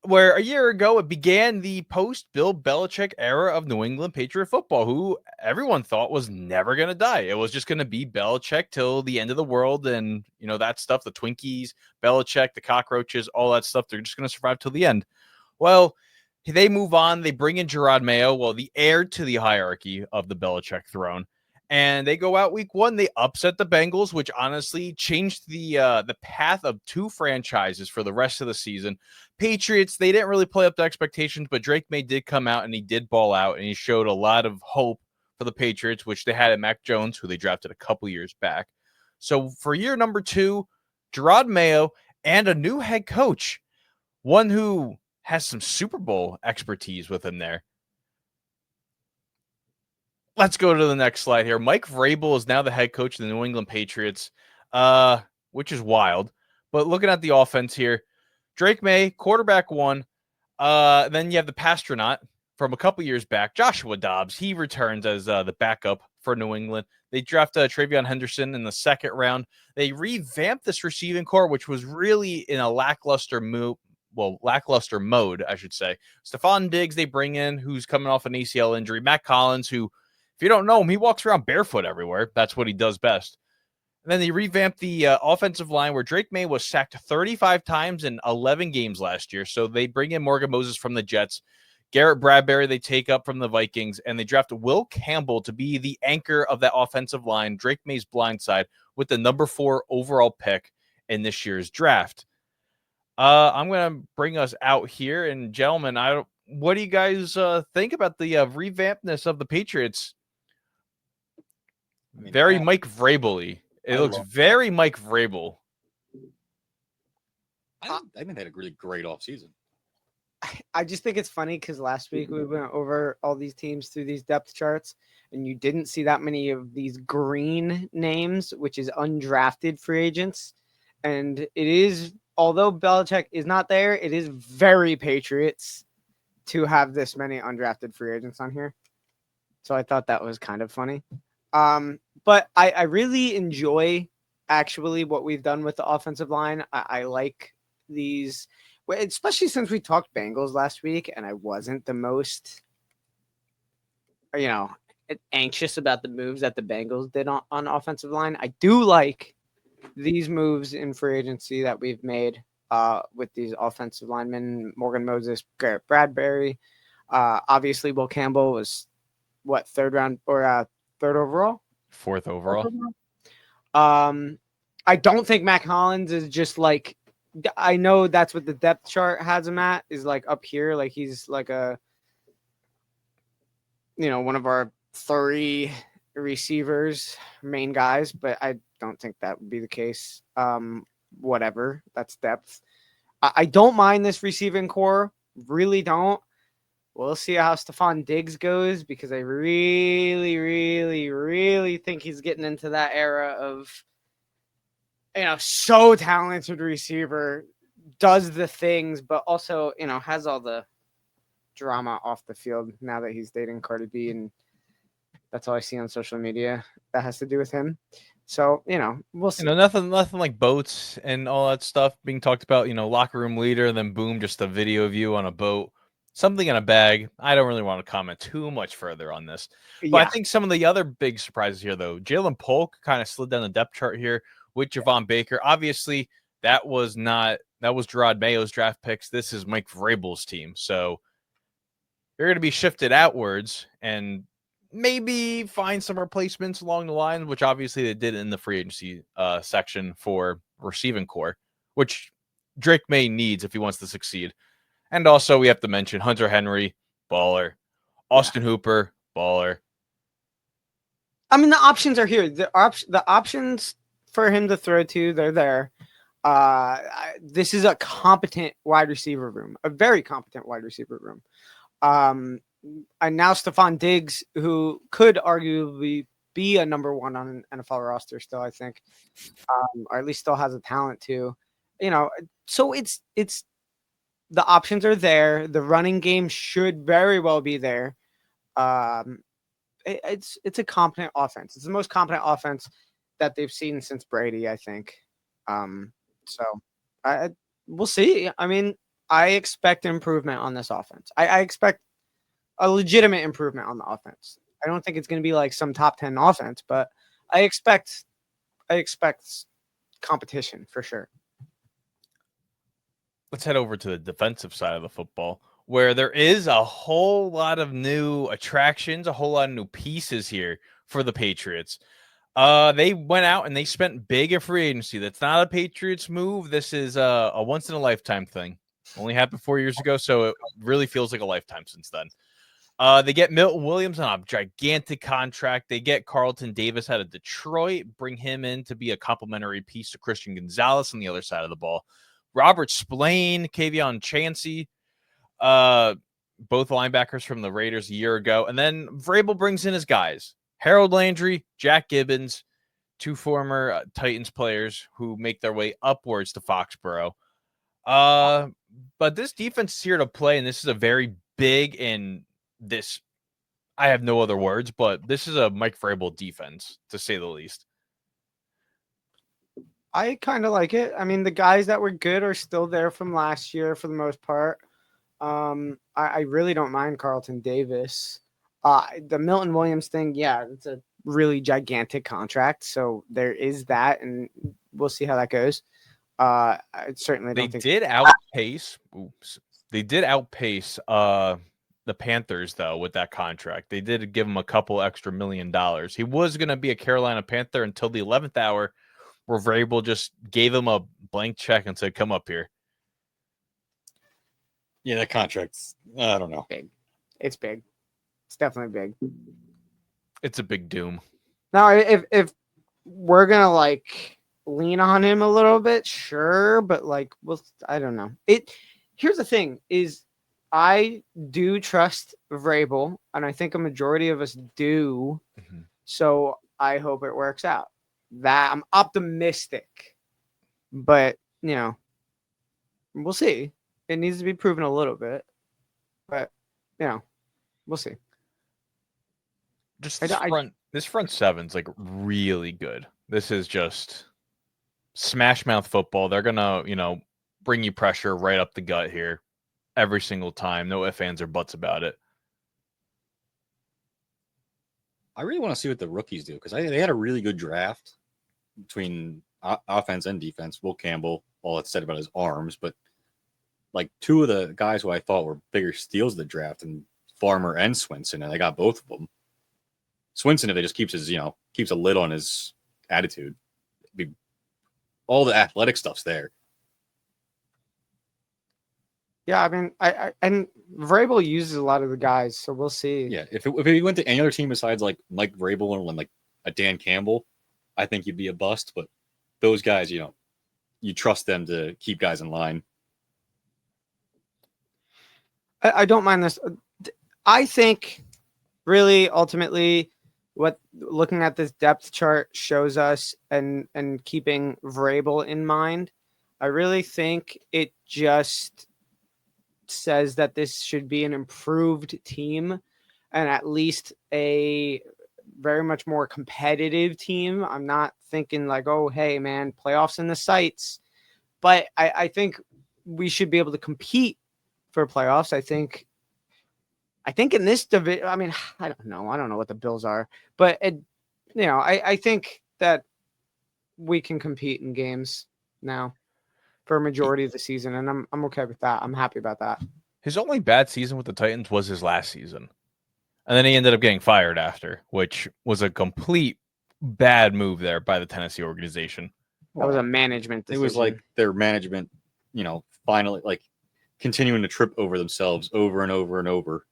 where a year ago it began the post-Bill Belichick era of New England Patriot football, who everyone thought was never going to die. It was just going to be Belichick till the end of the world, and that stuff, the Twinkies, Belichick, the cockroaches, all that stuff. They're just going to survive till the end. Well, they move on. They bring in Gerard Mayo, the heir to the hierarchy of the Belichick throne. And they go out week one. They upset the Bengals, which honestly changed the path of two franchises for the rest of the season. Patriots, they didn't really play up to expectations, but Drake May did come out and he did ball out, and he showed a lot of hope for the Patriots, which they had at Mac Jones, who they drafted a couple years back. So for year number two, Gerard Mayo and a new head coach, one who has some Super Bowl expertise with him there. Let's go to the next slide here. Mike Vrabel is now the head coach of the New England Patriots, which is wild. But looking at the offense here, Drake May, quarterback one. Then you have the Pastronaut from a couple years back, Joshua Dobbs. He returns as the backup for New England. They draft Travion Henderson in the second round. They revamped this receiving core, which was really in a lackluster mode, I should say. Stephon Diggs, they bring in, who's coming off an ACL injury. Matt Collins, who, if you don't know him, he walks around barefoot everywhere. That's what he does best. And then they revamped the offensive line, where Drake May was sacked 35 times in 11 games last year. So they bring in Morgan Moses from the Jets. Garrett Bradbury they take up from the Vikings, and they draft Will Campbell to be the anchor of that offensive line, Drake May's blind side, with the number 4 overall pick in this year's draft. I'm going to bring us out here, and gentlemen, what do you guys think about the revampedness of the Patriots? Very Mike Vrabel-y. It looks very Mike Vrabel. I think they had a really great offseason. I just think it's funny because last week we went over all these teams through these depth charts, and you didn't see that many of these green names, which is undrafted free agents. And it is, although Belichick is not there, it is very Patriots to have this many undrafted free agents on here. So I thought that was kind of funny. But I really enjoy actually what we've done with the offensive line. I like these, especially since we talked Bengals last week, and I wasn't the most, anxious about the moves that the Bengals did on offensive line. I do like these moves in free agency that we've made with these offensive linemen, Morgan Moses, Garrett Bradbury. Obviously, Will Campbell was third round or third overall? Fourth overall. I don't think Matt Collins is just like, I know that's what the depth chart has him at, is like up here. Like he's like one of our 3 receivers, main guys, but I don't think that would be the case. Whatever, that's depth. I don't mind this receiving core. Really don't. We'll see how Stephon Diggs goes, because I really, really, really think he's getting into that era of, so talented receiver, does the things, but also, has all the drama off the field now that he's dating Cardi B, and that's all I see on social media that has to do with him. So, we'll see. Nothing like boats and all that stuff being talked about, locker room leader, and then boom, just a video of you on a boat. Something in a bag. I don't really want to comment too much further on this. But I think some of the other big surprises here, though, Jalen Polk kind of slid down the depth chart here with Javon Baker. Obviously, that was Gerard Mayo's draft picks. This is Mike Vrabel's team. So they're going to be shifted outwards and maybe find some replacements along the line, which obviously they did in the free agency section for receiving core, which Drake May needs if he wants to succeed. And also, we have to mention Hunter Henry, baller. Austin Hooper, baller. I mean, the options are here. The options for him to throw to, they're there. This is a competent wide receiver room, a very competent wide receiver room. And now Stephon Diggs, who could arguably be a number 1 on an NFL roster still, I think, or at least still has a talent to, so it's the options are there. The running game should very well be there. It's a competent offense. It's the most competent offense that they've seen since Brady, I think. So we'll see. I mean, I expect improvement on this offense. I expect a legitimate improvement on the offense. I don't think it's going to be like some top 10 offense, but I expect competition for sure. Let's head over to the defensive side of the football, where there is a whole lot of new attractions, a whole lot of new pieces here for the Patriots. They went out and they spent big in free agency. That's not a Patriots move. This is a once in a lifetime thing. Only happened 4 years ago, so it really feels like a lifetime since then. They get Milton Williams on a gigantic contract. They get Carlton Davis out of Detroit, bring him in to be a complementary piece to Christian Gonzalez on the other side of the ball. Robert Spillane, Kavion Chansey, both linebackers from the Raiders a year ago. And then Vrabel brings in his guys, Harold Landry, Jack Gibbons, two former Titans players who make their way upwards to Foxborough. But this defense is here to play, and this is a very big and this, I have no other words, but this is a Mike Vrabel defense, to say the least. I kind of like it. I mean, the guys that were good are still there from last year for the most part. I really don't mind Carlton Davis. The Milton Williams thing, yeah, it's a really gigantic contract, so there is that, and we'll see how that goes. I certainly don't think did outpace. Oops, they did outpace the Panthers though with that contract. They did give him a couple extra $1 million. He was going to be a Carolina Panther until the 11th hour, where Vrabel just gave him a blank check and said, "Come up here." Yeah, that contract's, I don't know. big. It's big. It's definitely big. It's a big doom. Now, if we're gonna like lean on him a little bit, sure, but like, well, I don't know. Here's the thing: is I do trust Vrabel, and I think a majority of us do. Mm-hmm. So I hope it works out. That I'm optimistic, but we'll see. It needs to be proven a little bit, but we'll see. Just this front seven's like really good. This is just smash mouth football. They're gonna, bring you pressure right up the gut here every single time. No ifs, ands, or buts about it. I really want to see what the rookies do, because they had a really good draft between offense and defense. Will Campbell, all that's said about his arms, but like two of the guys who I thought were bigger steals of the draft, and Farmer and Swinson, and they got both of them. Swinson, if they just keeps a lid on his attitude, all the athletic stuff's there. Yeah, I mean, and Vrabel uses a lot of the guys, so we'll see. Yeah, if he went to any other team besides like Mike Vrabel or like a Dan Campbell, I think he'd be a bust. But those guys, you trust them to keep guys in line. I don't mind this. I think really ultimately what looking at this depth chart shows us, and keeping Vrabel in mind, I really think it just says that this should be an improved team, and at least a very much more competitive team. I'm not thinking like, oh, hey, man, playoffs in the sights. But I think we should be able to compete for playoffs. I think in this division, I mean, I don't know what the Bills are, but I think that we can compete in games now for a majority of the season, and I'm okay with that. I'm happy about that. His only bad season with the Titans was his last season. And then he ended up getting fired after, which was a complete bad move there by the Tennessee organization. That was a management decision. It was like their management, finally like continuing to trip over themselves over and over and over.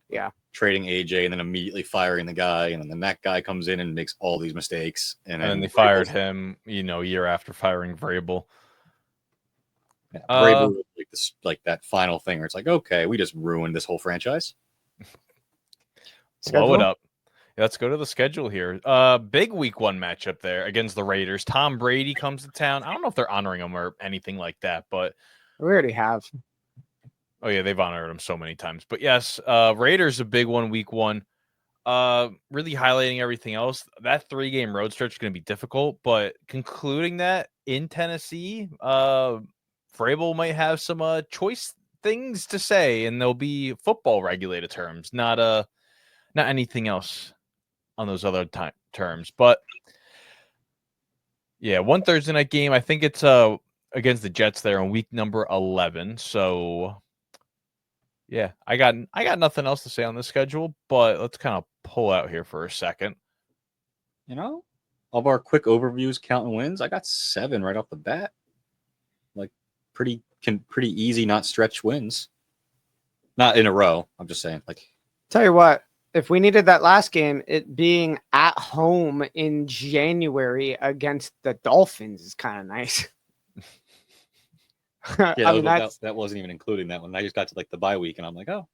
Yeah. Trading AJ and then immediately firing the guy. And then that guy comes in and makes all these mistakes. And then they fired him, a year after firing Vrabel. Yeah, Vrabel like that final thing where it's like, okay, we just ruined this whole franchise. Blow it up. Yeah, let's go to the schedule here. Big week 1 matchup there against the Raiders. Tom Brady comes to town. I don't know if they're honoring him or anything like that, but we already have. Oh yeah, they've honored him so many times. But yes, Raiders a big one, week 1. Really highlighting everything else. That 3-game road stretch is going to be difficult, but concluding that in Tennessee, Vrabel might have some choice things to say, and they'll be football regulated terms, not anything else on those other terms. But yeah, one Thursday night game. I think it's against the Jets there on week number 11. So yeah, I got nothing else to say on the schedule, but let's kind of pull out here for a second. You know, of our quick overviews, counting wins, I got 7 right off the bat. Like pretty easy, not stretch wins. Not in a row. I'm just saying, like. Tell you what, if we needed that last game, it being at home in January against the Dolphins is kind of nice. Yeah, I mean, that wasn't even including that one. I just got to like the bye week, and I'm like, oh,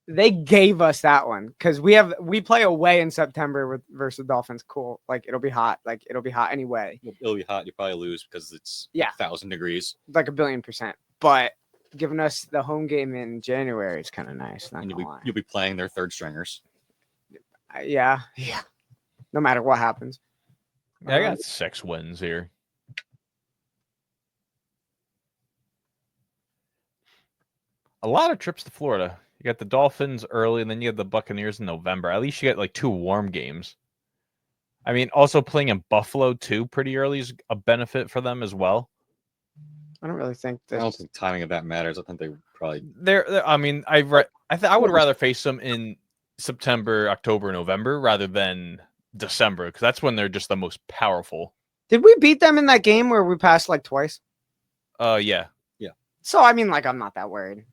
they gave us that one because we play away in September versus the Dolphins. Cool, like it'll be hot. Like it'll be hot anyway. it'll be hot. You probably lose because it's 1,000 degrees. Like 1,000,000,000%. But giving us the home game in January is kind of nice. And you'll be playing their third stringers. Yeah. No matter what happens. Yeah, I got 6 wins here. A lot of trips to Florida. You got the Dolphins early, and then you have the Buccaneers in November. At least you get like 2 warm games. I mean, also playing in Buffalo too pretty early is a benefit for them as well. I don't really think I don't think timing of that matters. I think they probably. I mean, I would rather face them in September, October, November rather than December because that's when they're just the most powerful. Did we beat them in that game where we passed like twice? Yeah. So I mean, like, I'm not that worried.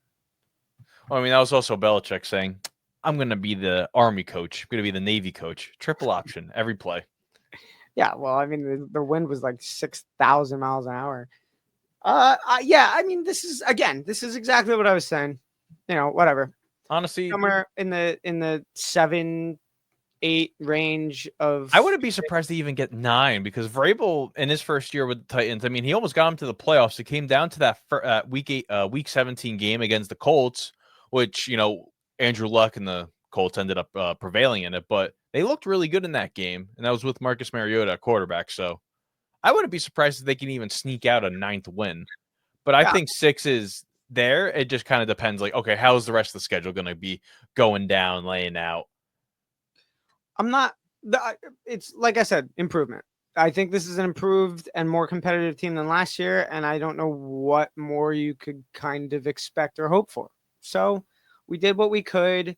Well, I mean, that was also Belichick saying, "I'm going to be the Army coach. I'm going to be the Navy coach. Triple option every play." Yeah. Well, I mean, the wind was like 6,000 miles an hour. Yeah. I mean, this is exactly what I was saying. You know, whatever. Honestly, Somewhere in the 7-8 range of. I wouldn't be surprised to even get 9 because Vrabel in his first year with the Titans, I mean, he almost got him to the playoffs. It came down to that week 17 game against the Colts, which, you know, Andrew Luck and the Colts ended up prevailing in it, but they looked really good in that game, and that was with Marcus Mariota at quarterback. So I wouldn't be surprised if they can even sneak out a 9th win. But I think 6 is there. It just kind of depends, like, okay, how's the rest of the schedule going to be going down, laying out? It's like I said, improvement. I think this is an improved and more competitive team than last year, and I don't know what more you could kind of expect or hope for. So we did what we could.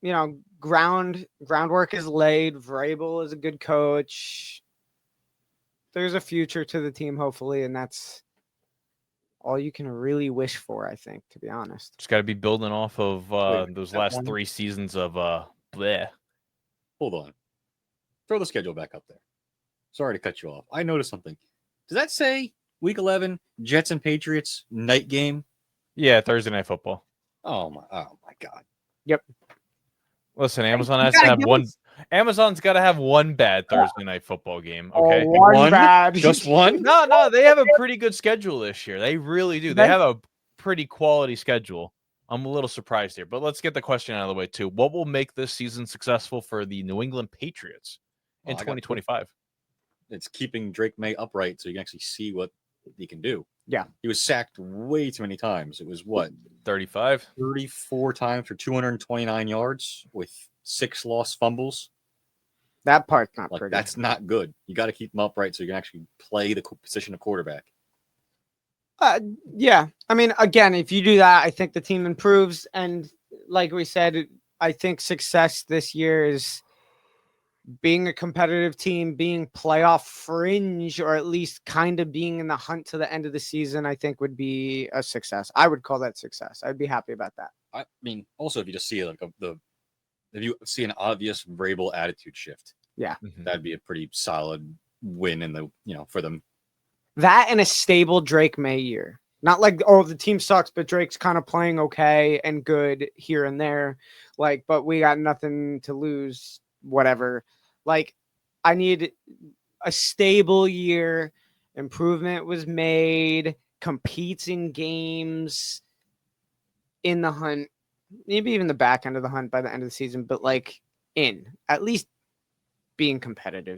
You know, groundwork is laid. Vrabel is a good coach. There's a future to the team, hopefully, and that's all you can really wish for, I think, to be honest. Just got to be building off of those last 3 seasons of bleh. Hold on. Throw the schedule back up there. Sorry to cut you off. I noticed something. Does that say week 11, Jets and Patriots night game? Yeah, Thursday Night Football. Oh my God. Yep. Listen, Amazon has to have one. Amazon's got to have one bad Thursday Night Football game. Okay, one bad, just one. No, they have a pretty good schedule this year. They really do. They have a pretty quality schedule. I'm a little surprised here, but let's get the question out of the way too. What will make this season successful for the New England Patriots in 2025? It's keeping Drake May upright so you can actually see what he can do. Yeah. He was sacked way too many times. It was what? 34 times for 229 yards with 6 lost fumbles. That part's not like pretty. That's not good. You got to keep him upright so you can actually play the position of quarterback. Yeah. I mean, again, if you do that, I think the team improves. And like we said, I think success this year is being a competitive team, being playoff fringe, or at least kind of being in the hunt to the end of the season, I think would be a success. I would call that success. I'd be happy about that. I mean, also, if you just see like if you see an obvious Vrabel attitude shift, that'd be a pretty solid win in the, for them. That and a stable Drake May year. Not like, oh, the team sucks, but Drake's kind of playing okay and good here and there. Like, but we got nothing to lose, whatever. Like, I need a stable year. Improvement was made. Competes in games. In the hunt. Maybe even the back end of the hunt by the end of the season. But, like, at least being competitive.